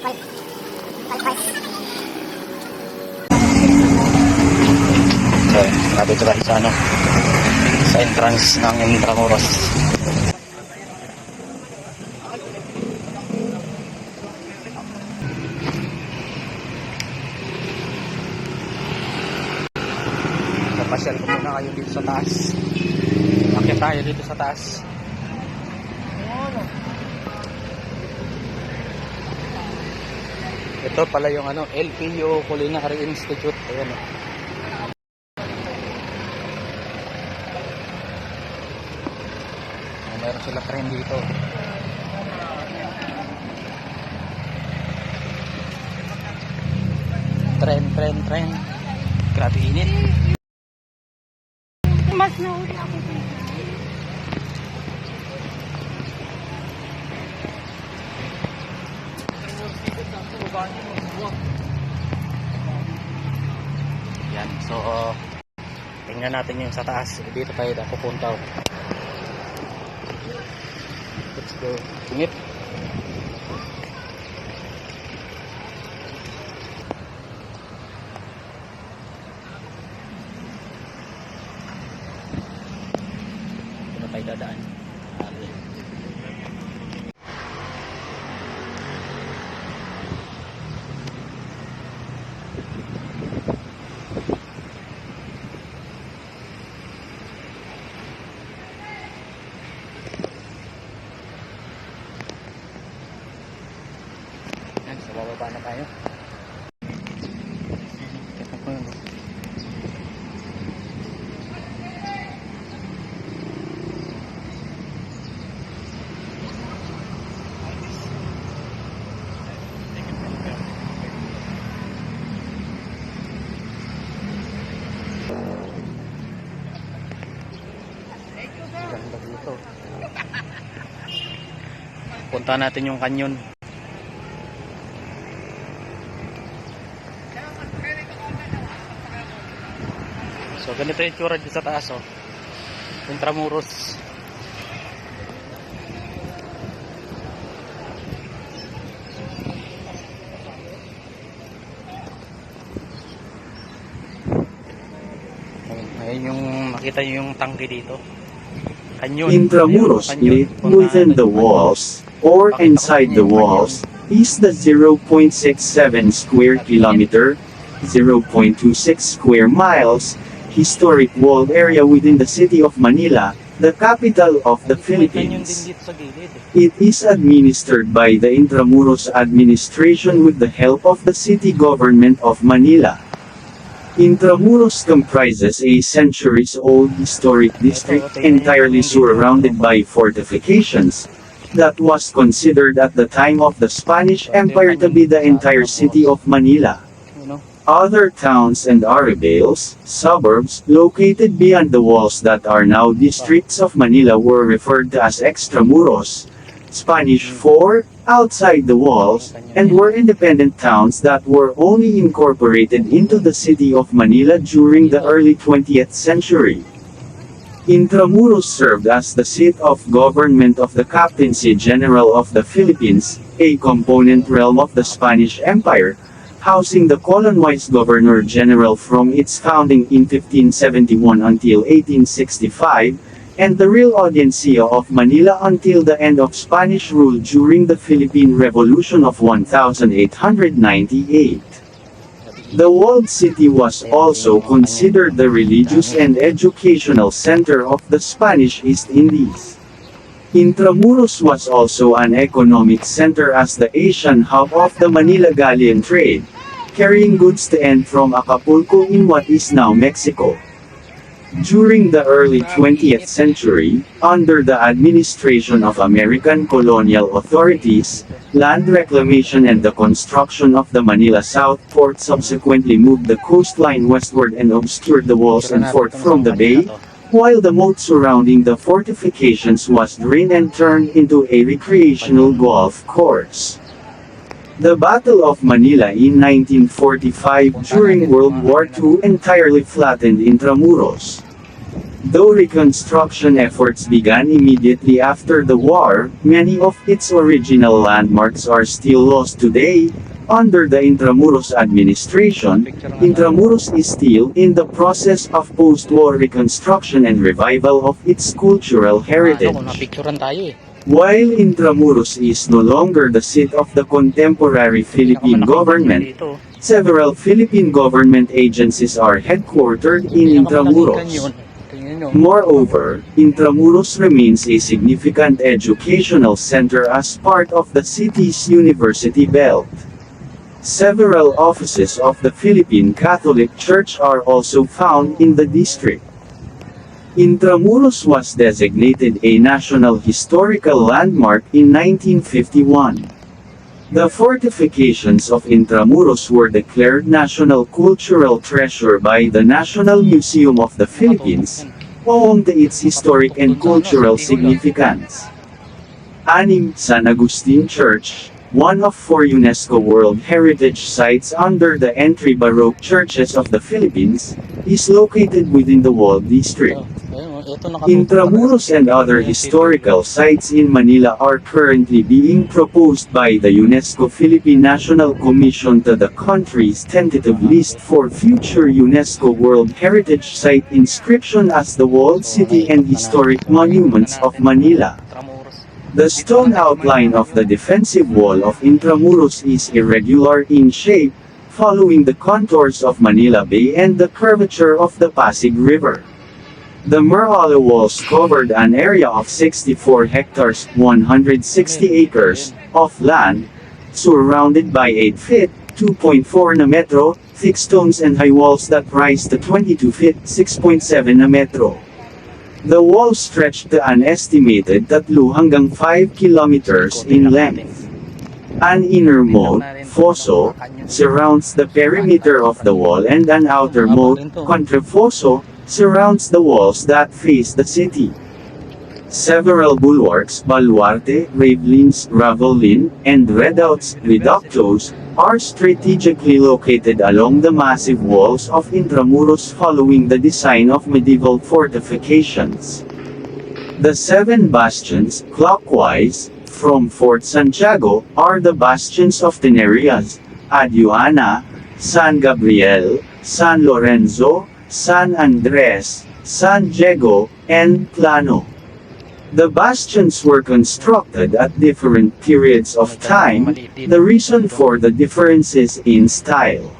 So, nandito tayo sa sa entrance ng Intramuros. Papasyal ko muna kayo dito sa taas. Akit tayo dito sa taas. Ito pala yung LPU Culinary Institute. Ayan o. Meron sila train dito. Train. Grabe init. Mas nauli ako dito. Yan, so tingnan natin yung sa taas. Dito tayo pupunta. Let's go. Init. Dito tayo dadaan. So, bababa na tayo. Ganda dito. Punta natin yung kanyon. So ganito yung tsura dito sa taas Intramuros. Ayun yung makita yung tangke dito. Kanyon. Intramuros lit within the walls or inside the walls is the 0.67 square kilometer, 0.26 square miles historic walled area within the city of Manila, the capital of the Philippines. It is administered by the Intramuros administration with the help of the city government of Manila. Intramuros comprises a centuries-old historic district entirely surrounded by fortifications, that was considered at the time of the Spanish Empire to be the entire city of Manila. Other towns and arrabales, suburbs, located beyond the walls that are now districts of Manila were referred to as extramuros, Spanish for outside the walls, and were independent towns that were only incorporated into the city of Manila during the early 20th century. Intramuros served as the seat of government of the Captaincy General of the Philippines, a component realm of the Spanish Empire, housing the colon-wise Governor-General from its founding in 1571 until 1865, and the real Audiencia of Manila until the end of Spanish rule during the Philippine Revolution of 1898. The walled city was also considered the religious and educational center of the Spanish East Indies. Intramuros was also an economic center as the Asian hub of the Manila galleon trade, carrying goods to and from Acapulco in what is now Mexico. During the early 20th century, under the administration of American colonial authorities, land reclamation and the construction of the Manila South Port subsequently moved the coastline westward and obscured the walls and fort from the bay, while the moat surrounding the fortifications was drained and turned into a recreational golf course. The Battle of Manila in 1945 during World War II entirely flattened Intramuros. Though reconstruction efforts began immediately after the war, many of its original landmarks are still lost today. Under the Intramuros administration, Intramuros is still in the process of post-war reconstruction and revival of its cultural heritage. Napicturean tayo eh. While Intramuros is no longer the seat of the contemporary Philippine government, Dito. several Philippine government agencies are headquartered in Intramuros. Tingnan nyo. Moreover, Intramuros remains a significant educational center as part of the city's university belt. Several offices of the Philippine Catholic Church are also found in the district. Intramuros was designated a National Historical Landmark in 1951. The fortifications of Intramuros were declared National Cultural Treasure by the National Museum of the Philippines, owing to its historic and cultural significance. 6. San Agustin Church, one of 4 UNESCO World Heritage Sites under the entry Baroque churches of the Philippines, is located within the Walled District. Intramuros and other historical sites in Manila are currently being proposed by the UNESCO Philippine National Commission to the country's tentative list for future UNESCO World Heritage Site inscription as the Walled City and Historic Monuments of Manila. The stone outline of the defensive wall of Intramuros is irregular in shape, following the contours of Manila Bay and the curvature of the Pasig River. The Merala walls covered an area of 64 hectares, 160 acres, of land, surrounded by 8 feet, 2.4 na metro, thick stones and high walls that rise to 22 feet, 6.7 na metro. The walls stretched to an estimated 3 hanggang 5 kilometers in length. An inner moat, fosso, surrounds the perimeter of the wall and an outer moat, contrafosso, surrounds the walls that face the city. Several bulwarks, baluarte, ravelins, ravelin, and redoubts, reductos, are strategically located along the massive walls of Intramuros following the design of medieval fortifications. The 7 bastions, clockwise, from Fort Santiago, are the bastions of Tenerías, Aduana, San Gabriel, San Lorenzo, San Andres, San Diego, and Plano. The bastions were constructed at different periods of time, the reason for the differences in style.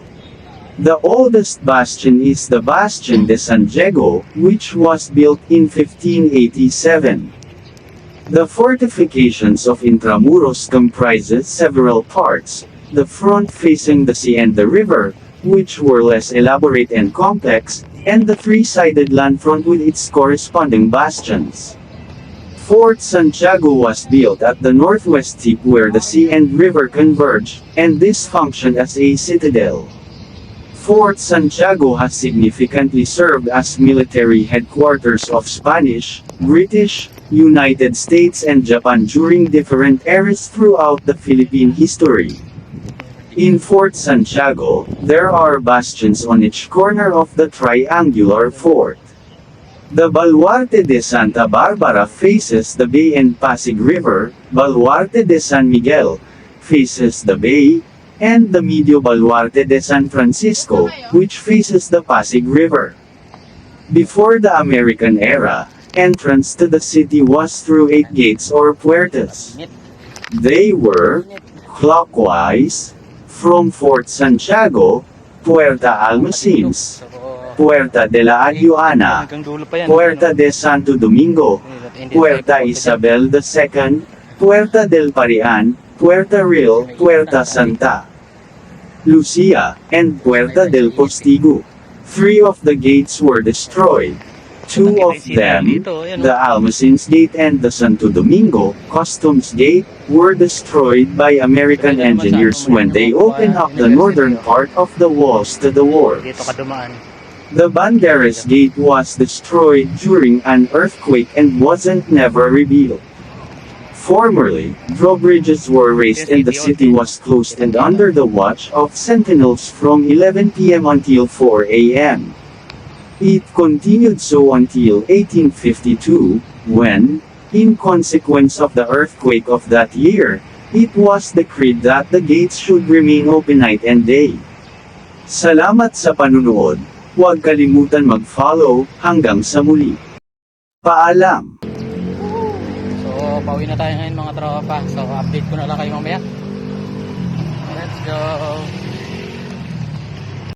The oldest bastion is the Bastion de San Diego, which was built in 1587. The fortifications of Intramuros comprises several parts, the front facing the sea and the river, which were less elaborate and complex, and the 3-sided land front with its corresponding bastions. Fort Santiago was built at the northwest tip where the sea and river converge, and this functioned as a citadel. Fort Santiago has significantly served as military headquarters of Spanish, British, United States and Japan during different eras throughout the Philippine history. In Fort Santiago, there are bastions on each corner of the triangular fort. The Baluarte de Santa Barbara faces the bay and Pasig River, Baluarte de San Miguel faces the bay, and the Medio Baluarte de San Francisco, which faces the Pasig River. Before the American era, entrance to the city was through 8 gates or puertas. They were, clockwise, from Fort Santiago, Puerta Almacines, Puerta de la Aduana, Puerta de Santo Domingo, Puerta Isabel II, Puerta del Parian, Puerta Real, Puerta Santa Lucia, and Puerta del Postigo. 3 of the gates were destroyed. 2 of them, the Almacines Gate and the Santo Domingo Customs Gate, were destroyed by American engineers when they opened up the northern part of the walls to the wharves. The Banderas Gate was destroyed during an earthquake and wasn't never rebuilt. Formerly, drawbridges were raised and the city was closed and under the watch of sentinels from 11 p.m. until 4 a.m. It continued so until 1852, when, in consequence of the earthquake of that year, it was decreed that the gates should remain open night and day. Salamat sa panunood. Huwag kalimutan mag-follow. Hanggang sa muli. Paalam. So, pauwi na tayo ngayon mga tropa. So, update ko na lang kayo mamaya. Let's go!